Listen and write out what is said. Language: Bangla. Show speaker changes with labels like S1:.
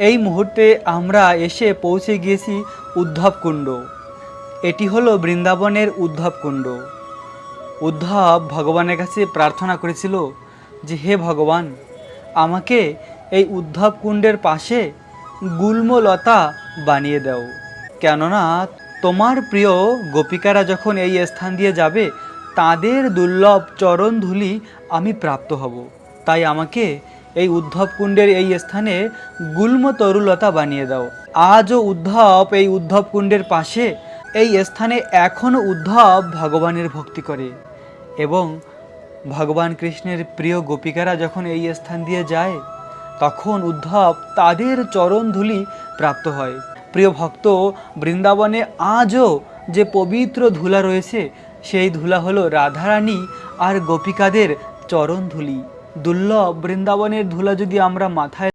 S1: এই মুহূর্তে আমরা এসে পৌঁছে গিয়েছি উদ্ধব কুণ্ড। এটি হলো বৃন্দাবনের উদ্ধব কুণ্ড। উদ্ধব ভগবানের কাছে প্রার্থনা করেছিল যে, হে ভগবান, আমাকে এই উদ্ধব কুণ্ডের পাশে গুল্মলতা বানিয়ে দাও, কেননা তোমার প্রিয় গোপিকারা যখন এই স্থান দিয়ে যাবে তাদের দুর্লভ চরণ ধুলি আমি প্রাপ্ত হব। তাই আমাকে এই উদ্ধব কুণ্ডের এই স্থানে গুল্ম তরুলতা বানিয়ে দাও। আজও উদ্ধব এই উদ্ধব কুণ্ডের পাশে এই স্থানে এখনও উদ্ধব ভগবানের ভক্তি করে এবং ভগবান কৃষ্ণের প্রিয় গোপিকারা যখন এই স্থান দিয়ে যায় তখন উদ্ধব তাদের চরণ ধুলি প্রাপ্ত হয়। প্রিয় ভক্ত, বৃন্দাবনে আজও যে পবিত্র ধুলা রয়েছে সেই ধুলা হলো রাধারানী আর গোপিকাদের চরণ ধুলি। দুর্লভ বৃন্দাবনের ধুলা যদি আমরা মাথায়